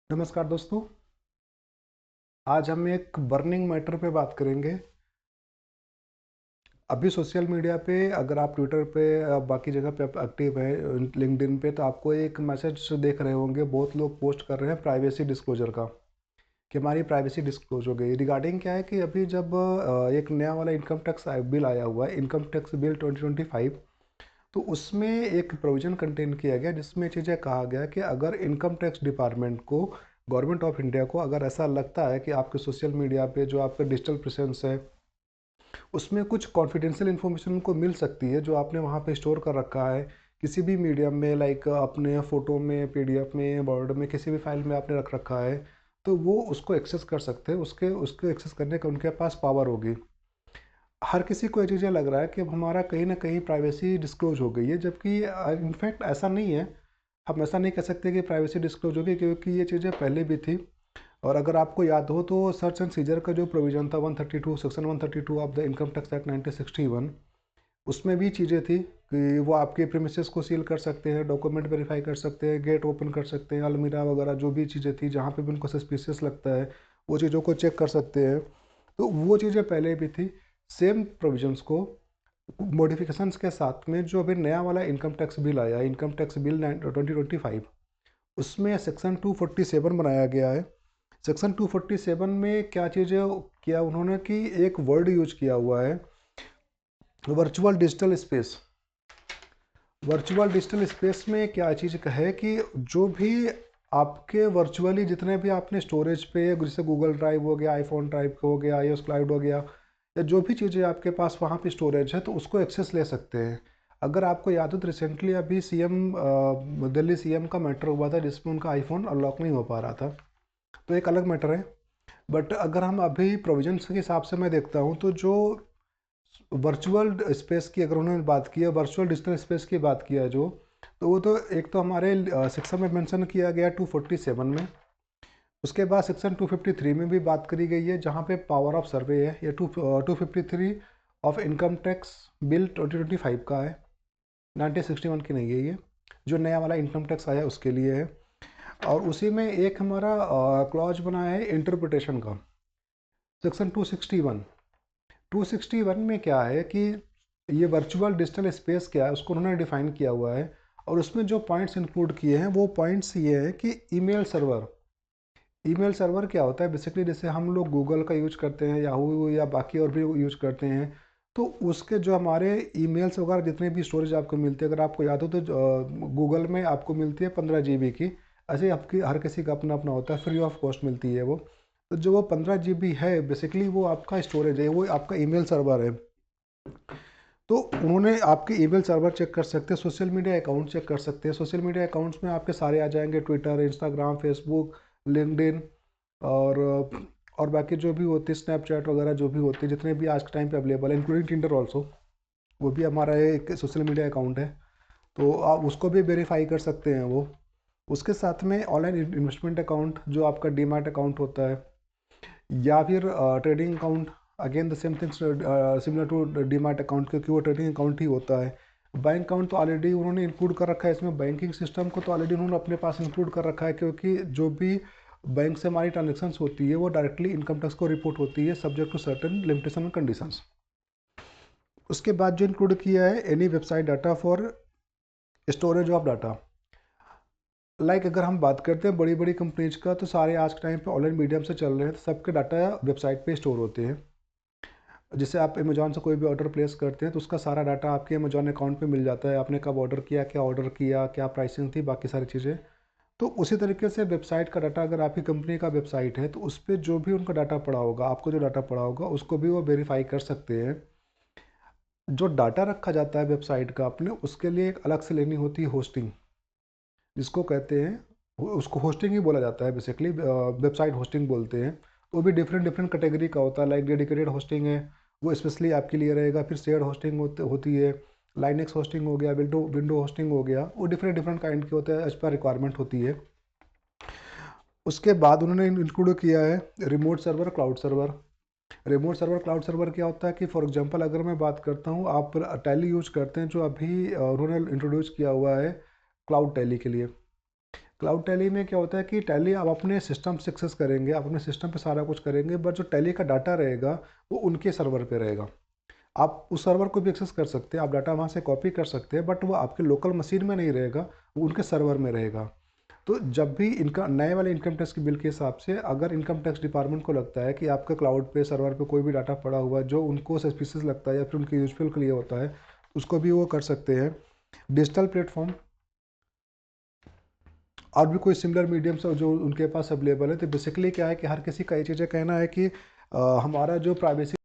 नमस्कार दोस्तों। आज हम एक बर्निंग मैटर पे बात करेंगे। अभी सोशल मीडिया पे अगर आप ट्विटर पे बाकी जगह पे आप एक्टिव हैं, लिंक्डइन पे, तो आपको एक मैसेज देख रहे होंगे। बहुत लोग पोस्ट कर रहे हैं प्राइवेसी डिस्क्लोजर का, कि हमारी प्राइवेसी डिस्क्लोज हो गई। रिगार्डिंग क्या है कि अभी जब एक नया वाला इनकम टैक्स बिल आया हुआ है, इनकम टैक्स बिल 2025, तो उसमें एक प्रोविज़न कंटेन किया गया जिसमें चीज़ें कहा गया कि अगर इनकम टैक्स डिपार्टमेंट को, गवर्नमेंट ऑफ इंडिया को, अगर ऐसा लगता है कि आपके सोशल मीडिया पे जो आपका डिजिटल प्रेजेंस है उसमें कुछ कॉन्फिडेंशियल इन्फॉर्मेशन उनको मिल सकती है जो आपने वहाँ पे स्टोर कर रखा है किसी भी मीडियम में, लाइक अपने फ़ोटो में, पीडीएफ में, वर्ड में, किसी भी फाइल में आपने रख रखा है, तो वो उसको एक्सेस कर सकते हैं। उसके उसको एक्सेस करने का उनके पास पावर होगी। हर किसी को ये चीज़ें लग रहा है कि अब हमारा कहीं ना कहीं प्राइवेसी डिस्क्लोज हो गई है, जबकि इनफैक्ट ऐसा नहीं है। हम ऐसा नहीं कह सकते कि प्राइवेसी डिस्क्लोज होगी, क्योंकि ये चीज़ें पहले भी थी। और अगर आपको याद हो तो सर्च एंड सीजर का जो प्रोविज़न था 132, section 132 of the income tax act 1961, उसमें भी चीज़ें थी कि वो आपके प्रीमिसेस को सील कर सकते हैं, डॉक्यूमेंट वेरीफाई कर सकते हैं, गेट ओपन कर सकते हैं, अलमीरा वगैरह जो भी चीज़ें थी जहाँ पे भी उनको सस्पिशियस लगता है वो चीज़ों को चेक कर सकते हैं। तो वो चीज़ें पहले भी थी। सेम प्रोविजंस को मॉडिफिकेशंस के साथ में जो अभी नया वाला इनकम टैक्स बिल आया, इनकम टैक्स बिल 2025, उसमें सेक्शन 247 बनाया गया है। सेक्शन 247 में क्या चीज़ें किया उन्होंने कि एक वर्ड यूज किया हुआ है, virtual digital space. Virtual digital space में क्या चीज़ है कि जो भी आपके वर्चुअली जितने भी आपने स्टोरेज पे, जैसे गूगल ड्राइव हो गया, आईफोन ड्राइव हो गया, आईओएस क्लाउड हो गया, या जो भी चीज़ें आपके पास वहाँ पे स्टोरेज है, तो उसको एक्सेस ले सकते हैं। अगर आपको याद हो तो रिसेंटली अभी दिल्ली सीएम का मैटर हुआ था जिसमें उनका आईफोन अनलॉक नहीं हो पा रहा था, तो एक अलग मैटर है। बट अगर हम अभी प्रोविजंस के हिसाब से मैं देखता हूँ तो जो वर्चुअल स्पेस की अगर उन्होंने बात की है, वर्चुअल डिजिटल स्पेस की बात किया है जो, तो वो तो एक तो हमारे सेक्शन में मेंशन किया गया 247 में। उसके बाद सेक्शन 253 में भी बात करी गई है जहाँ पे पावर ऑफ सर्वे है। ये 253 ऑफ इनकम टैक्स बिल 2025 का है, 1961 की नहीं है ये। जो नया वाला इनकम टैक्स आया उसके लिए है। और उसी में एक हमारा क्लॉज बना है इंटरप्रिटेशन का, सेक्शन 261। 261 में क्या है कि ये वर्चुअल डिजिटल स्पेस क्या है उसको उन्होंने डिफाइन किया हुआ है। और उसमें जो पॉइंट्स इंक्लूड किए हैं वो पॉइंट्स ये हैं कि ईमेल सर्वर। ईमेल सर्वर क्या होता है बेसिकली, जैसे हम लोग गूगल का यूज करते हैं, याहू या बाकी और भी यूज करते हैं, तो उसके जो हमारे ईमेल्स वगैरह जितने भी स्टोरेज आपको मिलते हैं, अगर आपको याद हो तो गूगल में आपको मिलती है 15 GB की। ऐसे ही आपकी हर किसी का अपना अपना होता है, फ्री ऑफ कॉस्ट मिलती है वो। तो जो वो 15 GB है बेसिकली वो आपका स्टोरेज है, वो आपका ईमेल सर्वर है। तो उन्होंने आपके ईमेल सर्वर चेक कर सकते हैं, सोशल मीडिया अकाउंट चेक कर सकते हैं। सोशल मीडिया अकाउंट्स में आपके सारे आ जाएंगे, ट्विटर, इंस्टाग्राम, फेसबुक, लिंक्डइन, और बाकी जो भी होती है स्नैपचैट वगैरह जो भी होती है, जितने भी आज के टाइम पे अवेलेबल है, इंक्लूडिंग टिंडर ऑल्सो, वो भी हमारा एक सोशल मीडिया अकाउंट है। तो आप उसको भी वेरीफाई कर सकते हैं वो। उसके साथ में ऑनलाइन इन्वेस्टमेंट अकाउंट जो आपका डीमैट अकाउंट होता है, या फिर trading account, again the same things similar to demat account, क्योंकि वो ट्रेडिंग अकाउंट ही होता है। बैंक अकाउंट तो ऑलरेडी उन्होंने इंक्लूड कर रखा है इसमें, बैंकिंग सिस्टम को तो ऑलरेडी उन्होंने अपने पास इंक्लूड कर रखा है, क्योंकि जो भी बैंक से हमारी ट्रांजेक्शन्स होती है वो डायरेक्टली इनकम टैक्स को रिपोर्ट होती है, subject to certain limitation and conditions. उसके बाद जो इंक्लूड किया है, any website data for storage of data. Like अगर हम बात करते हैं बड़ी बड़ी कंपनीज का, तो सारे आज के टाइम पे ऑनलाइन मीडियम से चल रहे हैं, तो सबके डाटा वेबसाइट पे स्टोर होते हैं। जैसे आप अमेजोन से कोई भी ऑर्डर प्लेस करते हैं तो उसका सारा डाटा आपके अमेजोन अकाउंट पे मिल जाता है, आपने कब ऑर्डर किया, क्या प्राइसिंग थी, बाकी सारी चीज़ें। तो उसी तरीके से वेबसाइट का डाटा, अगर आपकी कंपनी का वेबसाइट है तो उस पर जो भी उनका डाटा पड़ा होगा, आपको जो डाटा पड़ा होगा उसको भी वो वेरीफाई कर सकते हैं। जो डाटा रखा जाता है वेबसाइट का अपने, उसके लिए एक अलग से लेनी होती है होस्टिंग, जिसको कहते हैं, उसको होस्टिंग ही बोला जाता है बेसिकली, वेबसाइट होस्टिंग बोलते हैं। वो भी डिफरेंट डिफरेंट कैटेगरी का होता है, लाइक डेडिकेटेड होस्टिंग है, वो स्पेशली आपके लिए रहेगा। फिर शेयर होस्टिंग होती है, लाइनेक्स होस्टिंग हो गया, विंडो विंडो होस्टिंग हो गया, वो डिफरेंट डिफरेंट काइंड के होते हैं, एज पर रिक्वायरमेंट होती है। उसके बाद उन्होंने इंक्लूड किया है remote server, cloud server. Remote server, cloud server क्या होता है कि फॉर एग्जांपल अगर मैं बात करता हूँ, आप टैली यूज करते हैं, जो अभी उन्होंने इंट्रोड्यूस किया हुआ है क्लाउड टैली के लिए। क्लाउड टैली में क्या होता है कि टैली आप अपने सिस्टम से एक्सेस करेंगे, आप अपने सिस्टम पे सारा कुछ करेंगे, बट जो टैली का डाटा रहेगा वो उनके सर्वर पे रहेगा। आप उस सर्वर को भी एक्सेस कर सकते हैं, आप डाटा वहाँ से कॉपी कर सकते हैं, बट वो आपके लोकल मशीन में नहीं रहेगा, वो उनके सर्वर में रहेगा। तो जब भी इनकम नए वाले इनकम टैक्स के बिल के हिसाब से अगर इनकम टैक्स डिपार्टमेंट को लगता है कि आपका क्लाउड पे सर्वर पे कोई भी डाटा पड़ा हुआ है जो उनको सस्पिशियस लगता है या फिर उनके यूजफुल के लिए होता है, उसको भी वो कर सकते हैं। डिजिटल प्लेटफॉर्म और भी कोई सिमिलर मीडियम्स जो उनके पास अवेलेबल है। तो बेसिकली क्या है कि हर किसी का ये चीज़ें कहना है कि हमारा जो प्राइवेसी